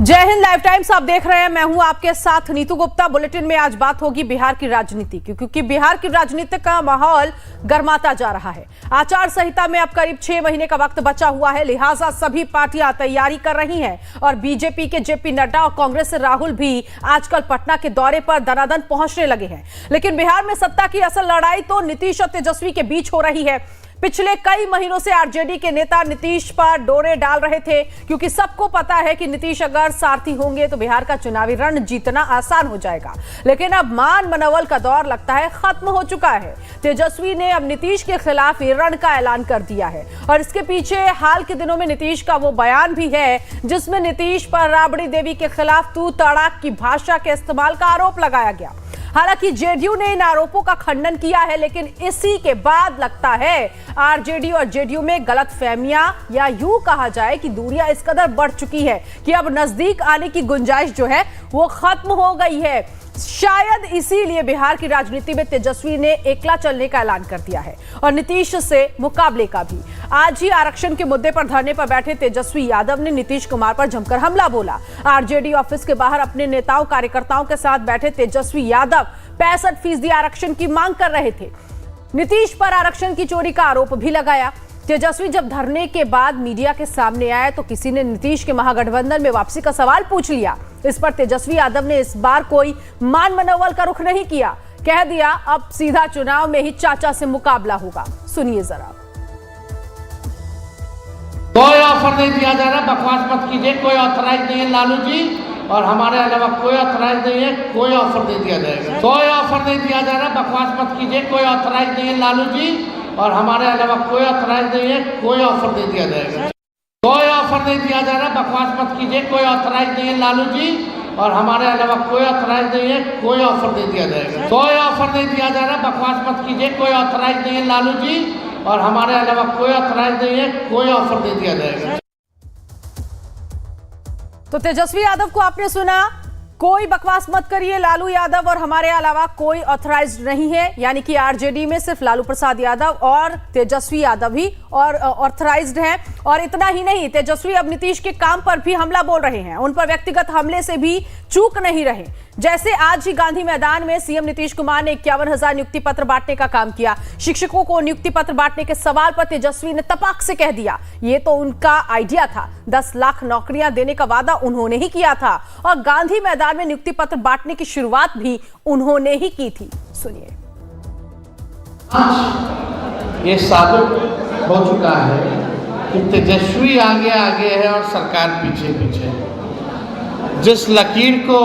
जय Hind live times आप देख रहे हैं। मैं हूं आपके साथ नीतू गुप्ता। बुलेटिन में आज बात होगी बिहार की राजनीति की, क्योंकि बिहार की राजनीति का माहौल गर्माता जा रहा है। आचार संहिता में अब करीब 6 महीने का वक्त बचा हुआ है, लिहाजा सभी पार्टियां तैयारी कर रही हैं और बीजेपी के जेपी नड्डा और कांग्रेस से राहुल भी आजकल पटना के दौरे पर दनादन पहुंचने लगे हैं। लेकिन बिहार में सत्ता की असल लड़ाई तो नीतीश और तेजस्वी के बीच हो रही है। पिछले कई महीनों से आरजेडी के नेता नीतीश पर डोरे डाल रहे थे, क्योंकि सबको पता है कि नीतीश अगर सारथी होंगे तो बिहार का चुनावी रण जीतना आसान हो जाएगा। लेकिन अब मान मनोबल का दौर लगता है खत्म हो चुका है। तेजस्वी ने अब नीतीश के खिलाफ रण का ऐलान कर दिया है और इसके पीछे हाल के दिनों में नीतीश का वो बयान भी है जिसमें नीतीश पर राबड़ी देवी के खिलाफ तू तड़ाक की भाषा के इस्तेमाल का आरोप लगाया गया। हालांकि जेडीयू ने इन आरोपों का खंडन किया है, लेकिन इसी के बाद लगता है आरजेडी और जेडीयू में गलतफहमियां या यूं कहा जाए कि दूरियां इस कदर बढ़ चुकी है कि अब नजदीक आने की गुंजाइश जो है वो खत्म हो गई है। शायद इसीलिए बिहार की राजनीति में तेजस्वी ने एकला चलने का ऐलान कर दिया है और नीतीश से मुकाबले का भी। आज ही आरक्षण के मुद्दे पर धरने पर बैठे तेजस्वी यादव ने नीतीश कुमार पर जमकर हमला बोला। आरजेडी ऑफिस के बाहर अपने नेताओं कार्यकर्ताओं के साथ बैठे तेजस्वी यादव 65% आरक्षण की मांग कर रहे थे। नीतीश पर आरक्षण की चोरी का आरोप भी लगाया। तेजस्वी जब धरने के बाद मीडिया के सामने आए तो किसी ने नीतीश के महागठबंधन में वापसी का सवाल पूछ लिया। इस पर तेजस्वी यादव ने इस बार कोई मान मनोबल का रुख नहीं किया, कह दिया अब सीधा चुनाव में ही चाचा से मुकाबला होगा। सुनिए जरा। कोई ऑफर नहीं दिया जा रहा, बकवास मत कीजिए। कोई ऑथराइज नहीं है लालू जी, और हमारे अलावा कोई ऑथराइज नहीं है, कोई ऑफर नहीं दिया जाएगा। कोई ऑफर नहीं दिया जा रहा, बकवास मत कीजिए। कोई ऑथराइज नहीं है लालू जी, और हमारे अलावा कोई ऑथराइज नहीं है, कोई ऑफर नहीं दिया जाएगा। कोई ऑफर नहीं दिया जा रहा, बकवास मत कीजिए। कोई ऑथराइज नहीं है लालू जी, और हमारे अलावा कोई ऑथराइज नहीं है, कोई ऑफर नहीं दिया जाएगा। कोई ऑफर नहीं दिया जा रहा, बकवास मत कीजिए। कोई ऑथराइज नहीं है लालू जी, और हमारे अलावा कोई ऑथराइज नहीं है, कोई ऑफर नहीं दिया जाएगा। तो तेजस्वी यादव को आपने सुना, कोई बकवास मत करिए, लालू यादव और हमारे अलावा कोई ऑथराइज्ड नहीं है। यानी कि आरजेडी में सिर्फ लालू प्रसाद यादव और तेजस्वी यादव ही और ऑथराइज्ड हैं। और इतना ही नहीं, तेजस्वी अब नीतीश के काम पर भी हमला बोल रहे हैं, उन पर व्यक्तिगत हमले से भी चूक नहीं रहे। जैसे आज ही गांधी मैदान में सीएम नीतीश कुमार ने 51,000 नियुक्ति पत्र बांटने का काम किया। शिक्षकों को नियुक्ति पत्र बांटने के सवाल पर तेजस्वी ने तपाक से कह दिया ये तो उनका आइडिया था, 10 लाख नौकरियां देने का वादा उन्होंने ही किया था और गांधी मैदान में नियुक्ति पत्र बांटने की शुरुआत भी उन्होंने ही की थी। सुनिए। ये साबित हो चुका है कि तेजस्वी आगे आगे है और सरकार पीछे पीछे। जिस लकीर को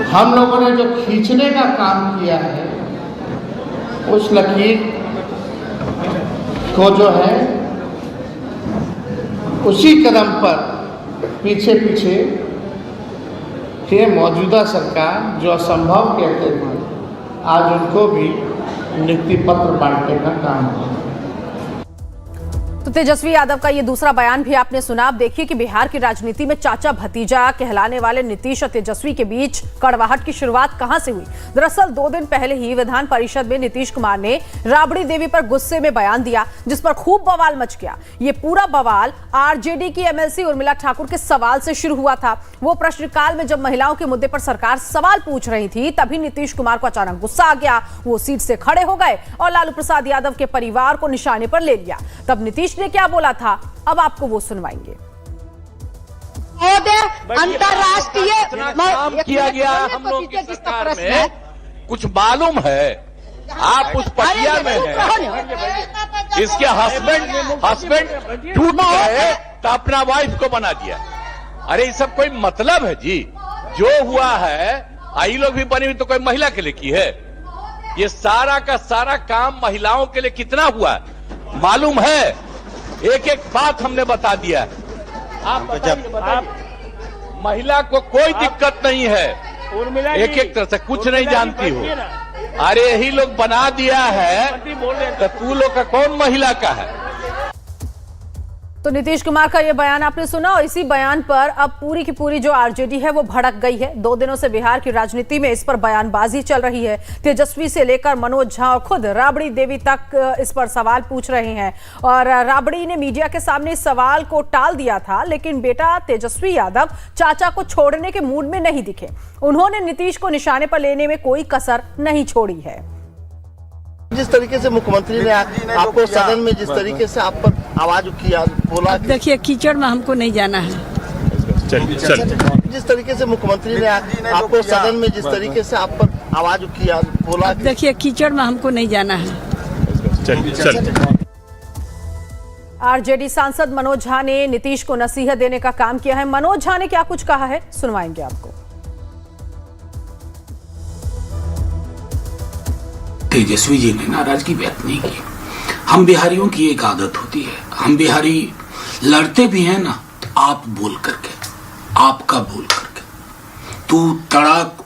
हम लोगों ने जो खींचने का काम किया है, उस लकीर को जो है उसी कदम पर पीछे पीछे के मौजूदा सरकार जो असंभव कहते थे, आज उनको भी नियुक्ति पत्र बांटने का काम है। तो तेजस्वी यादव का ये दूसरा बयान भी आपने सुना। अब देखिए कि बिहार की राजनीति में चाचा भतीजा कहलाने वाले नीतीश और तेजस्वी के बीच कड़वाहट की शुरुआत कहां से हुई। दरअसल 2 दिन पहले ही विधान परिषद में नीतीश कुमार ने राबड़ी देवी पर गुस्से में बयान दिया, जिस पर खूब बवाल मच गया। ये पूरा बवाल आरजेडी की एमएलसी उर्मिला ठाकुर के सवाल से शुरू हुआ था। वो प्रश्नकाल में जब महिलाओं के मुद्दे पर सरकार सवाल पूछ रही थी, तभी नीतीश कुमार को अचानक गुस्सा आ गया। वो सीट से खड़े हो गए और लालू प्रसाद यादव के परिवार को निशाने पर ले लिया। तब नीतीश ने क्या बोला था, अब आपको वो सुनवाएंगे। अंतरराष्ट्रीय काम किया गया हम लोग की सरकार में, कुछ मालूम है? आप उस प्रक्रिया में हैं। इसके हस्बैंड टूट गए तो अपना वाइफ को बना दिया। अरे ये सब कोई मतलब है जी? जो हुआ है, आई लोग भी बनी हुई तो कोई महिला के लिए की है? ये सारा का सारा काम महिलाओं के लिए कितना हुआ है मालूम है? एक एक बात हमने बता दिया है। आप महिला को कोई दिक्कत नहीं है, एक एक तरह से कुछ नहीं जानती हो। अरे यही लोग बना दिया है तो तू लोग का कौन महिला का है? तो नीतीश कुमार का ये बयान आपने सुना और इसी बयान पर अब पूरी की पूरी जो आरजेडी है वो भड़क गई है। 2 दिनों से बिहार की राजनीति में इस पर बयानबाजी चल रही है। तेजस्वी से लेकर मनोज झा और खुद राबड़ी देवी तक इस पर सवाल पूछ रहे हैं और राबड़ी ने मीडिया के सामने इस सवाल को टाल दिया था, लेकिन बेटा तेजस्वी यादव चाचा को छोड़ने के मूड में नहीं दिखे। उन्होंने नीतीश को निशाने पर लेने में कोई कसर नहीं छोड़ी है। जिस तरीके से मुख्यमंत्री ने आपको सदन में जिस तरीके से आप पर आवाज किया, बोला, देखिए कीचड़ में हमको नहीं जाना है। जिस तरीके से मुख्यमंत्री ने आपको सदन में जिस तरीके से आप पर आवाज किया, बोला, देखिए कीचड़ में हमको नहीं जाना है। आरजेडी सांसद मनोज झा ने नीतीश को नसीहत देने का काम किया है। मनोज झा ने क्या कुछ कहा है, सुनवाएंगे आपको। तेजस्वी जी ने नाराजगी व्यक्त नहीं की। हम बिहारियों की एक आदत होती है, हम बिहारी लड़ते भी हैं ना, आप बोल करके, आपका बोल करके, तू तड़ाक,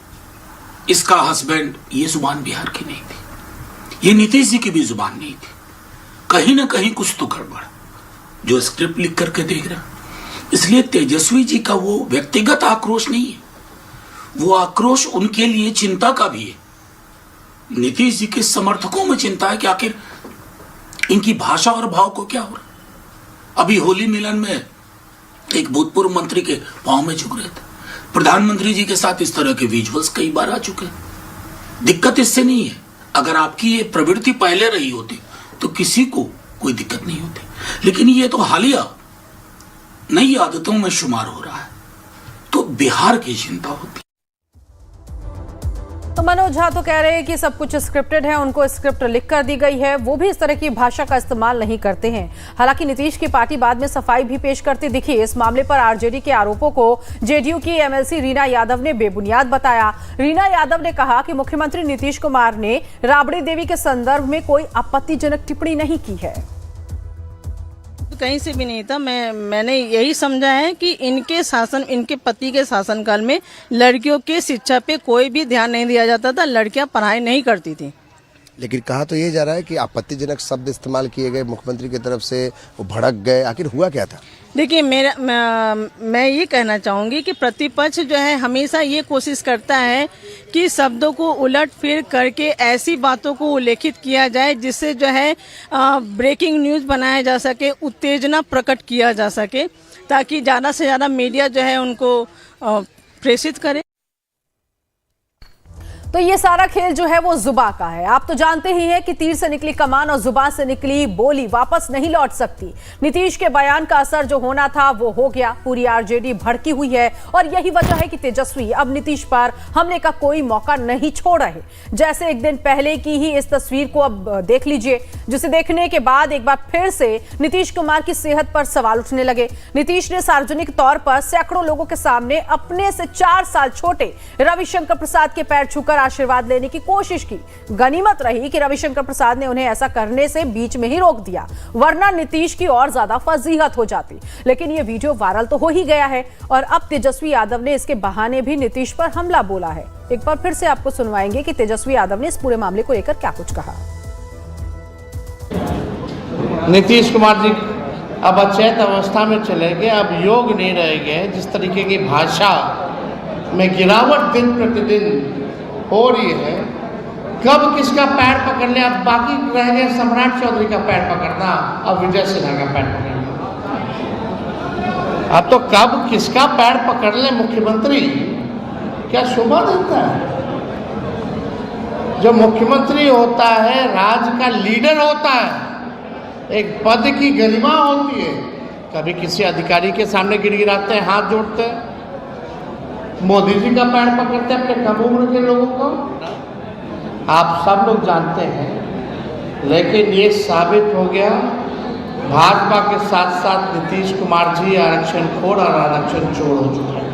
इसका हस्बैंड, ये जुबान बिहार की नहीं थी, ये नीतीश जी की भी जुबान नहीं थी। कहीं ना कहीं कुछ तो गड़बड़, जो स्क्रिप्ट लिख करके देख रहा। इसलिए तेजस्वी जी का वो व्यक्तिगत आक्रोश नहीं है, वो आक्रोश उनके लिए चिंता का भी है। नीतीश जी के समर्थकों में चिंता है कि आखिर इनकी भाषा और भाव को क्या हो रहा। अभी होली मिलन में एक भूतपूर्व मंत्री के पांव में झुक रहे थे। प्रधानमंत्री जी के साथ इस तरह के विजुअल्स कई बार आ चुके हैं। दिक्कत इससे नहीं है, अगर आपकी ये प्रवृत्ति पहले रही होती तो किसी को कोई दिक्कत नहीं होती, लेकिन ये तो हालिया नई आदतों में शुमार हो रहा है, तो बिहार की चिंता होती। तो मनोज झा तो कह रहे हैं कि सब कुछ स्क्रिप्टेड है, उनको स्क्रिप्ट लिख कर दी गई है, वो भी इस तरह की भाषा का इस्तेमाल नहीं करते हैं। हालांकि नीतीश की पार्टी बाद में सफाई भी पेश करती दिखी। इस मामले पर आरजेडी के आरोपों को जेडीयू की एमएलसी रीना यादव ने बेबुनियाद बताया। रीना यादव ने कहा कि मुख्यमंत्री नीतीश कुमार ने राबड़ी देवी के संदर्भ में कोई आपत्तिजनक टिप्पणी नहीं की है। कहीं से भी नहीं था। मैंने यही समझा है कि इनके पति के शासनकाल में लड़कियों की शिक्षा पे कोई भी ध्यान नहीं दिया जाता था, लड़कियां पढ़ाई नहीं करती थी। लेकिन कहा तो ये जा रहा है कि आपत्तिजनक शब्द इस्तेमाल किए गए मुख्यमंत्री की तरफ से, वो भड़क गए, आखिर हुआ क्या था? देखिए मैं ये कहना चाहूंगी कि प्रतिपक्ष जो है हमेशा ये कोशिश करता है कि शब्दों को उलट फिर करके ऐसी बातों को उल्लेखित किया जाए जिससे जो है ब्रेकिंग न्यूज बनाया जा सके, उत्तेजना प्रकट किया जा सके, ताकि ज़्यादा से ज़्यादा मीडिया जो है उनको प्रेषित करे। तो ये सारा खेल जो है वो जुबान का है। आप तो जानते ही हैं कि तीर से निकली कमान और जुबान से निकली बोली वापस नहीं लौट सकती। नीतीश के बयान का असर जो होना था वो हो गया। पूरी आरजेडी भड़की हुई है और यही वजह है कि तेजस्वी अब नीतीश पर हमले का कोई मौका नहीं छोड़ रहे। जैसे एक दिन पहले की ही इस तस्वीर को अब देख लीजिए, जिसे देखने के बाद एक बार फिर से नीतीश कुमार की सेहत पर सवाल उठने लगे। नीतीश ने सार्वजनिक तौर पर सैकड़ों लोगों के सामने अपने से 4 साल छोटे रविशंकर प्रसाद के पैर छूकर आशीर्वाद लेने की कोशिश की। गनीमत रही कि रविशंकर प्रसाद ने उन्हें ऐसा करने से बीच में ही रोक दिया, वरना नीतीश की और ज्यादा फजीहत हो जाती। लेकिन यह वीडियो वायरल तो हो ही गया है और अब तेजस्वी यादव ने इसके बहाने भी नीतीश पर हमला बोला है। एक बार फिर से आपको सुनवाएंगे कि तेजस्वी यादव ने इस पूरे मामले को लेकर क्या कुछ कहा। नीतीश कुमार जी अब अचेत अवस्था में चले गए, अब योग नहीं रह गए। जिस तरीके की भाषा में गिरावट दिन प्रतिदिन हो रही है, कब किसका पैर पकड़ ले। अब बाकी रह गए सम्राट चौधरी का पैर पकड़ना, अब विजय सिन्हा का पैर पकड़ना। अब तो कब किसका पैर पकड़ ले मुख्यमंत्री, क्या शोभा देता है। जो मुख्यमंत्री होता है, राज्य का लीडर होता है, एक पद की गरिमा होती है। कभी किसी अधिकारी के सामने गिड़गिड़ाते हैं, हाथ जोड़ते हैं, मोदी जी का पैर पकड़ते हैं अपने कम उम्र के लोगों को। आप सब लोग जानते हैं, लेकिन ये साबित हो गया भाजपा के साथ साथ नीतीश कुमार जी आरक्षण खोर और आरक्षण चोर हो चुके हैं।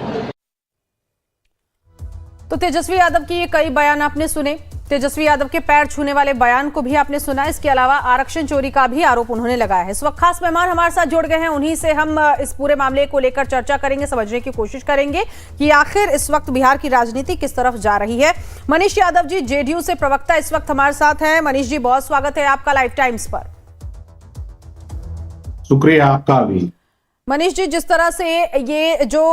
तो तेजस्वी यादव की ये कई बयान आपने सुने, तेजस्वी यादव के पैर छूने वाले बयान को भी आपने सुना। इसके अलावा आरक्षण चोरी का भी आरोप उन्होंने लगाया है। इस वक्त खास मेहमान हमारे साथ जुड़ गए हैं, उन्हीं से हम इस पूरे मामले को लेकर चर्चा करेंगे, समझने की कोशिश करेंगे कि आखिर इस वक्त बिहार की राजनीति किस तरफ जा रही है। मनीष यादव जी जेडीयू से प्रवक्ता इस वक्त हमारे साथ हैं। मनीष जी, बहुत स्वागत है आपका लाइव टाइम्स पर। शुक्रिया आपका भी। मनीष जी, जिस तरह से ये जो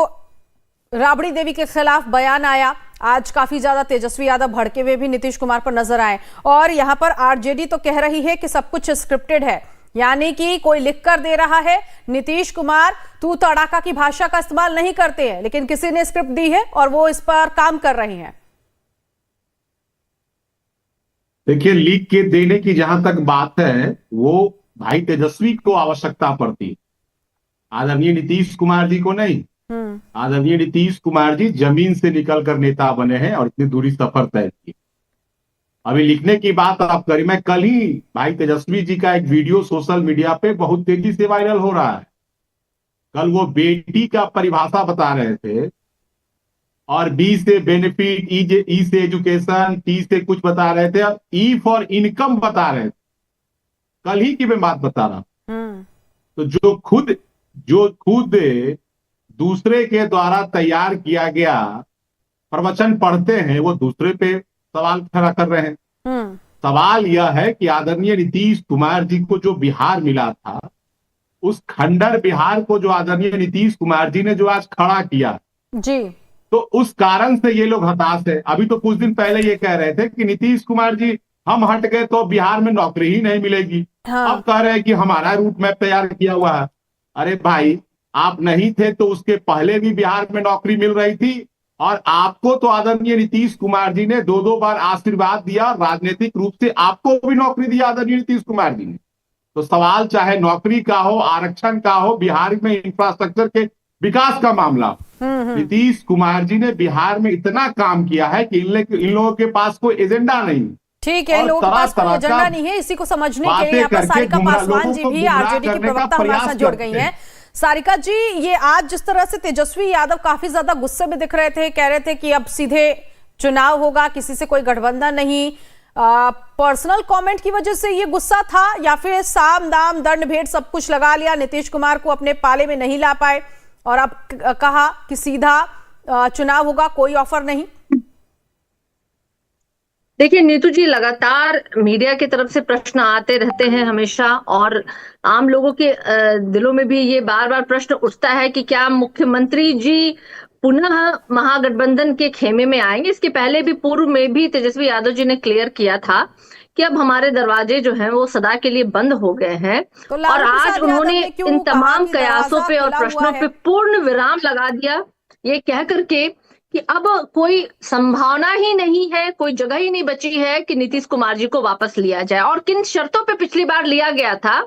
राबड़ी देवी के खिलाफ बयान आया, आज काफी ज्यादा तेजस्वी यादव भड़के हुए भी नीतीश कुमार पर नजर आए, और यहां पर आरजेडी तो कह रही है कि सब कुछ स्क्रिप्टेड है, यानी कि कोई लिख कर दे रहा है। नीतीश कुमार तू तड़ाका की भाषा का इस्तेमाल नहीं करते हैं, लेकिन किसी ने स्क्रिप्ट दी है और वो इस पर काम कर रहे हैं। देखिए, लिख के देने की जहां तक बात है, वो भाई तेजस्वी को आवश्यकता पड़ती है, आदरणीय नीतीश कुमार जी को नहीं। आदरणीय नीतीश कुमार जी जमीन से निकलकर नेता बने हैं और इतनी दूरी सफर तय की। अभी लिखने की बात आप करें, मैं कल ही भाई तेजस्वी जी का एक वीडियो सोशल मीडिया पे बहुत तेजी से वायरल हो रहा है। कल वो बेटी का परिभाषा बता रहे थे और बी से बेनिफिट, ई से एजुकेशन, टी से कुछ बता रहे थे, और ई फॉर इनकम बता रहे थे। कल ही की मैं बात बता रहा हूं। तो जो खुद दूसरे के द्वारा तैयार किया गया प्रवचन पढ़ते हैं, वो दूसरे पे सवाल खड़ा कर रहे हैं। सवाल यह है कि आदरणीय नीतीश कुमार जी को जो बिहार मिला था, उस खंडर बिहार को जो आदरणीय नीतीश कुमार जी ने जो आज खड़ा किया जी, तो उस कारण से ये लोग हताश है। अभी तो कुछ दिन पहले ये कह रहे थे कि नीतीश कुमार जी हम हट गए तो बिहार में नौकरी ही नहीं मिलेगी। अब कह रहे हैं कि हमारा रूट मैप तैयार किया हुआ है। अरे भाई, आप नहीं थे तो उसके पहले भी बिहार में नौकरी मिल रही थी, और आपको तो आदरणीय नीतीश कुमार जी ने 2-2 बार आशीर्वाद दिया, राजनीतिक रूप से आपको भी नौकरी दिया आदरणीय नीतीश कुमार जी ने। तो सवाल चाहे नौकरी का हो, आरक्षण का हो, बिहार में इंफ्रास्ट्रक्चर के विकास का मामला हो, नीतीश कुमार जी ने बिहार में इतना काम किया है कि इन लोगों के पास कोई एजेंडा नहीं। ठीक है, लोगों के पास कोई एजेंडा नहीं है, इसी को समझने के लिए यहाँ पर सारिका पासवान जी भी आरजेडी की प्रवक्ता हमारे साथ जुड़ गई हैं। सारिका जी, ये आज जिस तरह से तेजस्वी यादव काफी ज्यादा गुस्से में दिख रहे थे, कह रहे थे कि अब सीधे चुनाव होगा, किसी से कोई गठबंधन नहीं, पर्सनल कमेंट की वजह से ये गुस्सा था, या फिर साम दाम दंड भेंट सब कुछ लगा लिया, नीतीश कुमार को अपने पाले में नहीं ला पाए और अब कहा कि सीधा चुनाव होगा, कोई ऑफर नहीं? देखिए नीतू जी, लगातार मीडिया की तरफ से प्रश्न आते रहते हैं हमेशा, और आम लोगों के दिलों में भी ये बार बार प्रश्न उठता है कि क्या मुख्यमंत्री जी पुनः महागठबंधन के खेमे में आएंगे। इसके पहले भी, पूर्व में भी तेजस्वी यादव जी ने क्लियर किया था कि अब हमारे दरवाजे जो हैं वो सदा के लिए बंद हो गए हैं, और आज उन्होंने इन तमाम कयासों पे और प्रश्नों पे पूर्ण विराम लगा दिया, ये कह करके कि अब कोई संभावना ही नहीं है, कोई जगह ही नहीं बची है कि नीतीश कुमार जी को वापस लिया जाए। और किन शर्तों पे पिछली बार लिया गया था,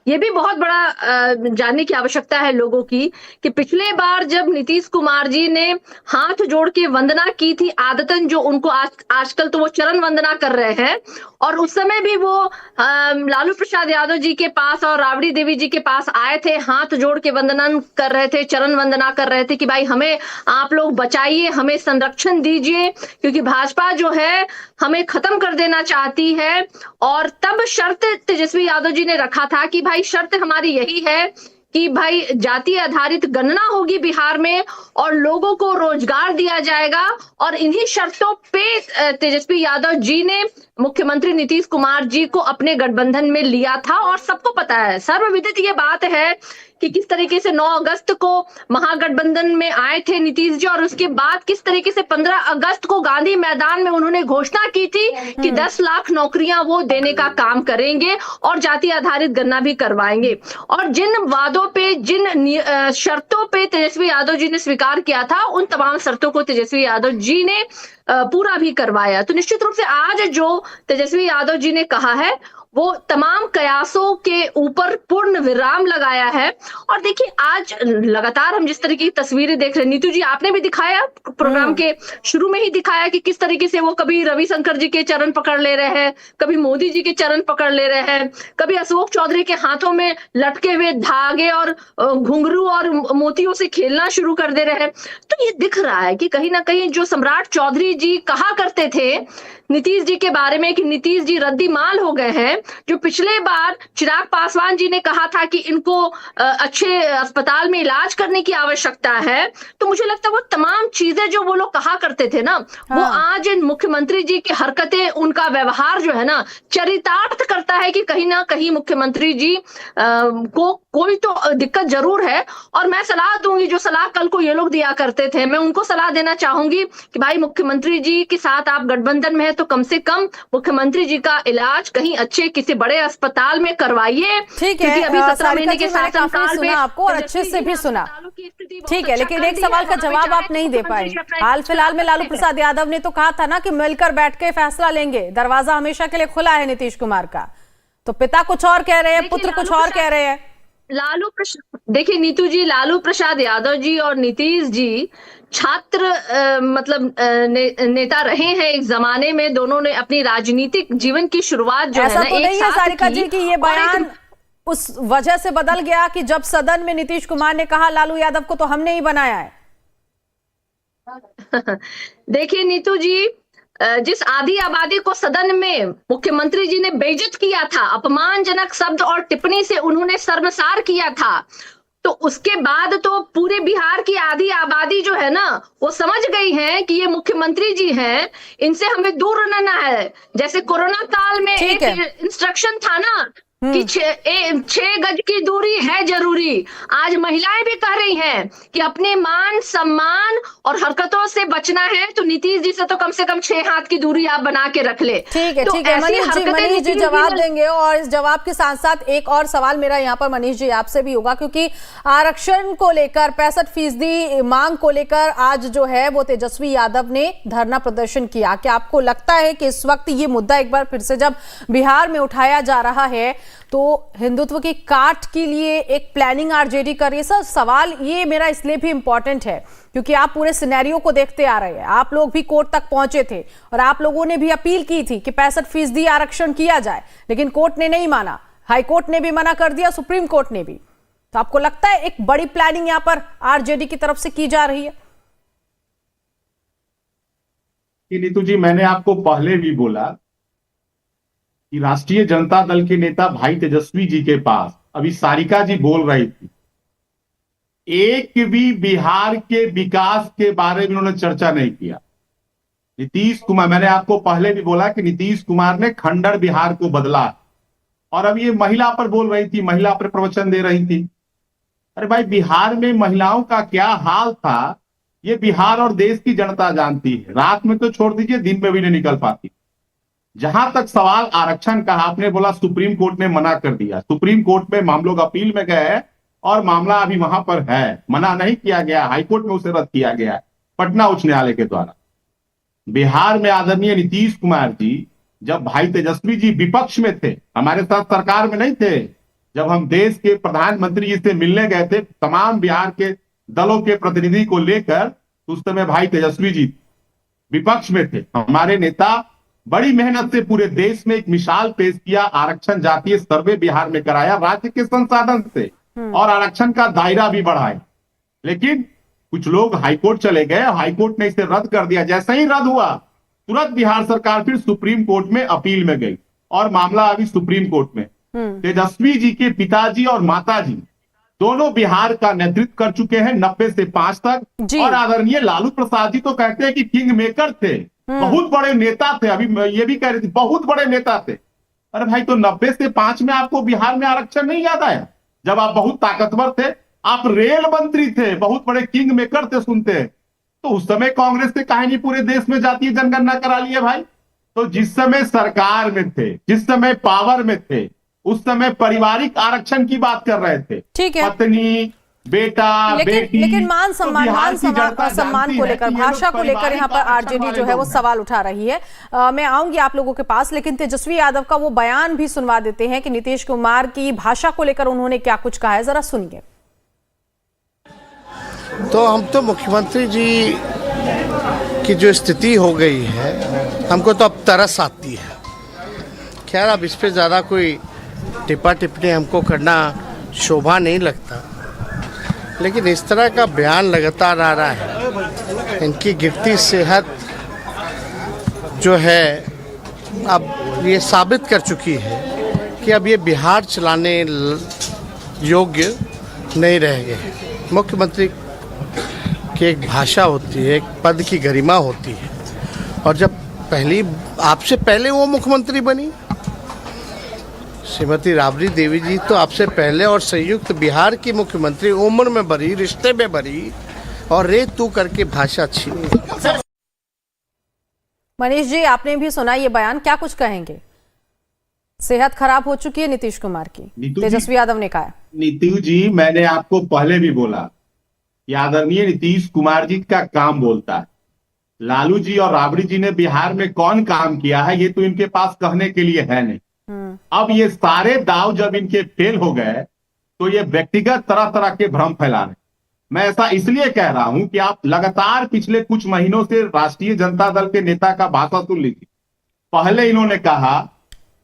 ये भी बहुत बड़ा जानने की आवश्यकता है लोगों की, कि पिछले बार जब नीतीश कुमार जी ने हाथ जोड़ के वंदना की थी, आदतन जो उनको आजकल तो वो चरण वंदना कर रहे हैं, और उस समय भी वो लालू प्रसाद यादव जी के पास और राबड़ी देवी जी के पास आए थे, हाथ जोड़ के वंदना कर रहे थे, चरण वंदना कर रहे थे कि भाई हमें आप लोग बचाइए, हमें संरक्षण दीजिए, क्योंकि भाजपा जो है हमें खत्म कर देना चाहती है। और तब शर्त तेजस्वी यादव जी ने रखा था कि भाई शर्त हमारी यही है कि भाई जाति आधारित गणना होगी बिहार में और लोगों को रोजगार दिया जाएगा, और इन्हीं शर्तों पे तेजस्वी यादव जी ने मुख्यमंत्री नीतीश कुमार जी को अपने गठबंधन में लिया था। और सबको पता है, सर्वविदित ये बात है कि किस तरीके से 9 अगस्त को महागठबंधन में आए थे नीतीश जी, और उसके बाद किस तरीके से 15 अगस्त को गांधी मैदान में उन्होंने घोषणा की थी कि 10 लाख नौकरियां वो देने का काम करेंगे और जाति आधारित गणना भी करवाएंगे। और जिन वादों पे, जिन शर्तों पे तेजस्वी यादव जी ने स्वीकार किया था, उन तमाम शर्तों को तेजस्वी यादव जी ने पूरा भी करवाया। तो निश्चित रूप से आज जो तेजस्वी यादव जी ने कहा है, वो तमाम कयासों के ऊपर पूर्ण विराम लगाया है। और देखिए आज लगातार हम जिस तरीके की तस्वीरें देख रहे हैं, नीतू जी आपने भी दिखाया, प्रोग्राम के शुरू में ही दिखाया कि किस तरीके से वो कभी रविशंकर जी के चरण पकड़ ले रहे हैं, कभी मोदी जी के चरण पकड़ ले रहे हैं, कभी अशोक चौधरी के हाथों में लटके हुए धागे और घुंघरू और मोतियों से खेलना शुरू कर दे रहे हैं। तो ये दिख रहा है कि कहीं ना कहीं जो सम्राट चौधरी जी कहा करते थे नीतीश जी के बारे में कि नीतीश जी रद्दी माल हो गए हैं, जो पिछले बार चिराग पासवान जी ने कहा था कि इनको अच्छे अस्पताल में इलाज करने की आवश्यकता है, तो मुझे लगता है वो तमाम चीजें जो वो लोग कहा करते थे ना, वो आज इन मुख्यमंत्री जी की हरकतें, उनका व्यवहार जो है ना, चरितार्थ करता है कि कहीं ना कहीं मुख्यमंत्री जी को कोई तो दिक्कत जरूर है। और मैं सलाह दूंगी, जो सलाह कल को ये लोग दिया करते थे, मैं उनको सलाह देना चाहूंगी कि भाई मुख्यमंत्री जी के साथ आप गठबंधन में है तो कम से कम मुख्यमंत्री जी का इलाज कहीं अच्छे किसी बड़े अस्पताल में करवाइए। ठीक है, क्योंकि अभी 17 महीने के मैंने काफी शासनकाल में सुना आपको और अच्छे से भी सुना। ठीक है, लेकिन एक सवाल का जवाब आप नहीं दे पाए। हाल फिलहाल में लालू प्रसाद यादव ने तो कहा था ना कि मिलकर बैठ के फैसला लेंगे, दरवाजा हमेशा के लिए खुला है नीतीश कुमार का। तो पिता कुछ और कह रहे हैं, पुत्र कुछ और कह रहे हैं। देखिए नीतू जी, लालू प्रसाद यादव जी और नीतीश जी छात्र नेता रहे हैं एक जमाने में। दोनों ने अपनी राजनीतिक जीवन की शुरुआत जो ऐसा है ना तो नहीं है सारिका जी कि ये बयान और उस वजह से बदल गया कि जब सदन में नीतीश कुमार ने कहा लालू यादव को तो हमने ही बनाया है। देखिए नीतू जी, जिस आधी आबादी को सदन में मुख्यमंत्री जी ने बेइज्जत किया था, अपमानजनक शब्द और टिप्पणी से उन्होंने शर्मसार किया था, तो उसके बाद तो पूरे बिहार की आधी आबादी जो है ना वो समझ गई है कि ये मुख्यमंत्री जी हैं, इनसे हमें दूर रहना है। जैसे कोरोना काल में एक इंस्ट्रक्शन था ना कि 6 गज की दूरी है जरूरी। आज महिलाएं भी कह रही हैं कि अपने मान सम्मान और हरकतों से बचना है तो नीतीश जी से तो कम 6 हाथ की दूरी आप बना के रख ले। ठीक है, ठीक है मनीष जी जवाब देंगे। और इस जवाब के साथ साथ एक और सवाल मेरा यहाँ पर मनीष जी आपसे भी होगा, क्योंकि आरक्षण को लेकर 65% मांग को लेकर आज जो है वो तेजस्वी यादव ने धरना प्रदर्शन किया। क्या आपको लगता है कि इस वक्त ये मुद्दा एक बार फिर से जब बिहार में उठाया जा रहा है तो हिंदुत्व की काट के लिए एक प्लानिंग आरजेडी कर रही है? सर सवाल ये मेरा इसलिए भी इंपॉर्टेंट है क्योंकि आप पूरे सिनेरियो को देखते आ रहे हैं। आप लोग भी कोर्ट तक पहुंचे थे और आप लोगों ने भी अपील की थी कि 65% आरक्षण किया जाए, लेकिन कोर्ट ने नहीं माना, हाई कोर्ट ने भी मना कर दिया, सुप्रीम कोर्ट ने भी। तो आपको लगता है एक बड़ी प्लानिंग यहां पर आरजेडी की तरफ से की जा रही है? नीतू जी, मैंने आपको पहले भी बोला कि राष्ट्रीय जनता दल के नेता भाई तेजस्वी जी के पास, अभी सारिका जी बोल रही थी, एक भी बिहार के विकास के बारे में उन्होंने चर्चा नहीं किया। नीतीश कुमार, मैंने आपको पहले भी बोला कि नीतीश कुमार ने खंडर बिहार को बदला। और अब ये महिला पर बोल रही थी, महिला पर प्रवचन दे रही थी। अरे भाई, बिहार में महिलाओं का क्या हाल था ये बिहार और देश की जनता जानती है। रात में तो छोड़ दीजिए, दिन में भी नहीं निकल पाती। जहां तक सवाल आरक्षण का, आपने बोला सुप्रीम कोर्ट ने मना कर दिया। सुप्रीम कोर्ट में हम लोग अपील में गए और मामला अभी वहां पर है, मना नहीं किया गया, हाईकोर्ट में उसे रद्द किया गया पटना उच्च न्यायालय के द्वारा। बिहार में आदरणीय नीतीश कुमार जी, जब भाई तेजस्वी जी विपक्ष में थे, हमारे साथ सरकार में नहीं थे, जब हम देश के प्रधानमंत्री जी से मिलने गए थे तमाम बिहार के दलों के प्रतिनिधि को लेकर, उस समय भाई तेजस्वी जी विपक्ष में थे। हमारे नेता बड़ी मेहनत से पूरे देश में एक मिसाल पेश किया, आरक्षण जातीय सर्वे बिहार में कराया राज्य के संसाधन से और आरक्षण का दायरा भी बढ़ाया। लेकिन कुछ लोग हाईकोर्ट चले गए, हाईकोर्ट ने इसे रद्द कर दिया। जैसे ही रद्द हुआ तुरंत बिहार सरकार फिर सुप्रीम कोर्ट में अपील में गई और मामला अभी सुप्रीम कोर्ट में। तेजस्वी जी के पिताजी और माताजी दोनों बिहार का नेतृत्व कर चुके हैं 90 से 5 तक। और आदरणीय लालू प्रसाद जी तो कहते हैं कि किंग मेकर थे, बहुत बड़े नेता थे। अभी ये भी कह रहे थे बहुत बड़े नेता थे। अरे भाई, तो 90 से 5 में आपको बिहार में आरक्षण नहीं याद आया? जब आप बहुत ताकतवर थे, आप रेल मंत्री थे, बहुत बड़े किंग मेकर थे, सुनते हैं तो उस समय कांग्रेस ने काहे नहीं पूरे देश में जातीय जनगणना करा ली है भाई? तो जिस समय सरकार में थे, जिस समय पावर में थे, उस समय पारिवारिक आरक्षण की बात कर रहे थे। ठीक है, पत्नी, बेटा, बेटी, लेकिन मान सम्मान को लेकर, भाषा को लेकर यहाँ पर आरजेडी जो है वो सवाल उठा रही है। मैं आऊंगी आप लोगों के पास, लेकिन तेजस्वी यादव का वो बयान भी सुनवा देते हैं कि नीतीश कुमार की भाषा को लेकर उन्होंने क्या कुछ कहा है, जरा सुनिए। तो हम तो मुख्यमंत्री जी की जो स्थिति हो गई है, हमको तो अब तरस आती है। खैर, अब इस पे ज़्यादा कोई टिप्पा टिप्पणी हमको करना शोभा नहीं लगता, लेकिन इस तरह का बयान लगातार आ रहा है। इनकी गिरती सेहत जो है अब ये साबित कर चुकी है कि अब ये बिहार चलाने योग्य नहीं रह गए। मुख्यमंत्री की एक भाषा होती है, एक पद की गरिमा होती है, और जब आपसे पहले वो मुख्यमंत्री बनी, श्रीमती राबड़ी देवी जी तो आपसे पहले और संयुक्त बिहार की मुख्यमंत्री, उम्र में बड़ी, रिश्ते में बड़ी, और रे तू करके भाषा छीनी। मनीष जी, आपने भी सुना ये बयान, क्या कुछ कहेंगे? सेहत खराब हो चुकी है नीतीश कुमार की, तेजस्वी यादव ने कहा। नीतीश जी, मैंने आपको पहले भी बोला कि आदरणीय नीतीश कुमार जी का काम बोलता है। लालू जी और राबड़ी जी ने बिहार में कौन काम किया है ये तो इनके पास कहने के लिए है नहीं। अब ये सारे दाव जब इनके फेल हो गए तो ये व्यक्तिगत तरह तरह के भ्रम फैला रहे। मैं ऐसा इसलिए कह रहा हूं कि आप लगातार पिछले कुछ महीनों से राष्ट्रीय जनता दल के नेता का भाषण सुन लीजिए। पहले इन्होंने कहा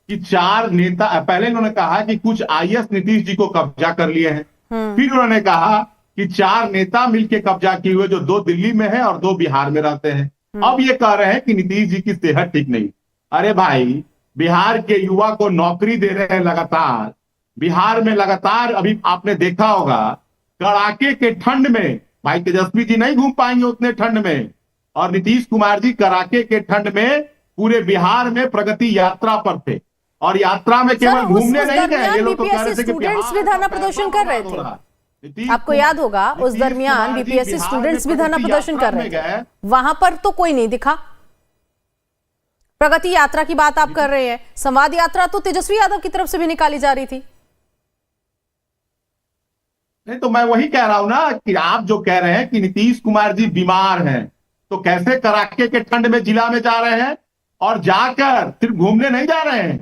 कि पहले इन्होंने कहा कि कुछ आईएएस नीतीश जी को कब्जा कर लिए हैं। फिर उन्होंने कहा कि 4 नेता मिलकर कब्जा किए हुए, जो 2 दिल्ली में है और 2 बिहार में रहते हैं। अब ये कह रहे हैं कि नीतीश जी की सेहत ठीक नहीं। अरे भाई, बिहार के युवा को नौकरी दे रहे हैं लगातार। बिहार में लगातार अभी आपने देखा होगा कड़ाके के ठंड में भाई तेजस्वी जी नहीं घूम पाएंगे उतने ठंड में, और नीतीश कुमार जी कड़ाके के ठंड में पूरे बिहार में प्रगति यात्रा पर थे। और यात्रा में केवल घूमने नहीं गए, ये लोग तो कह रहे थे कि स्टूडेंट्स भी धरना प्रदर्शन कर रहे थे। आपको याद होगा उस दरमियान बीपीएससी स्टूडेंट्स भी धरना प्रदर्शन कर रहे थे, वहां पर तो कोई नहीं दिखा। प्रगति यात्रा की बात आप कर रहे हैं, संवाद यात्रा तो तेजस्वी यादव की तरफ से भी निकाली जा रही थी। नहीं तो मैं वही कह रहा हूं ना कि आप जो कह रहे हैं कि नीतीश कुमार जी बीमार हैं, तो कैसे कड़ाके के ठंड में जिला में जा रहे हैं और जाकर सिर्फ घूमने नहीं जा रहे हैं,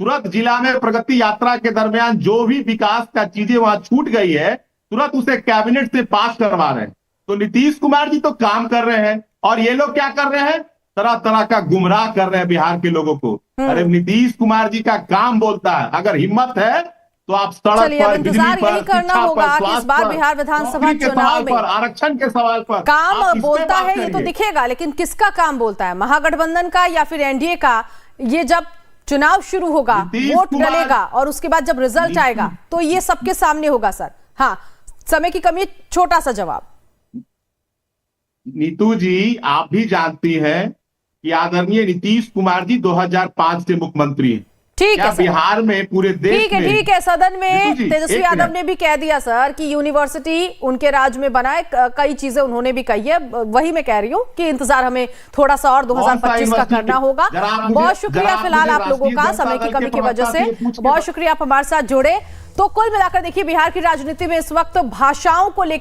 तुरंत जिला में प्रगति यात्रा के दरमियान जो भी विकास का चीजें वहां छूट गई है तुरंत उसे कैबिनेट से पास करवा रहे हैं। तो नीतीश कुमार जी तो काम कर रहे हैं और ये लोग क्या कर रहे हैं, तरह तरह का गुमराह कर रहे हैं बिहार के लोगों को। अरे नीतीश कुमार जी का काम बोलता है, अगर हिम्मत है तो आप सड़क पर, बिजली पर, शिक्षा पर, स्वास्थ्य पर, बिहार विधानसभा चुनाव में आरक्षण के सवाल पर काम बोलता है, ये तो दिखेगा। लेकिन किसका काम बोलता है, महागठबंधन का या फिर एनडीए का? ये जब चुनाव शुरू होगा, वोट डलेगा और उसके बाद जब रिजल्ट आएगा तो ये सबके सामने होगा सर। हाँ, समय की कमी, छोटा सा जवाब। नीतू जी, आप भी जानती हैं कि आदरणीय नीतीश कुमार जी 2005 से मुख्यमंत्री हैं। ठीक है, बिहार में पूरे देश में ठीक है। सदन में तेजस्वी यादव ने भी कह दिया सर कि यूनिवर्सिटी उनके राज में बनाए, कई चीजें उन्होंने भी कही है। वही मैं कह रही हूँ कि इंतजार हमें थोड़ा सा और 2025 का करना होगा। बहुत शुक्रिया फिलहाल आप लोगों का, समय की कमी की वजह से बहुत शुक्रिया आप हमारे साथ जुड़े। तो कुल मिलाकर देखिए, बिहार की राजनीति में इस वक्त भाषाओं को लेकर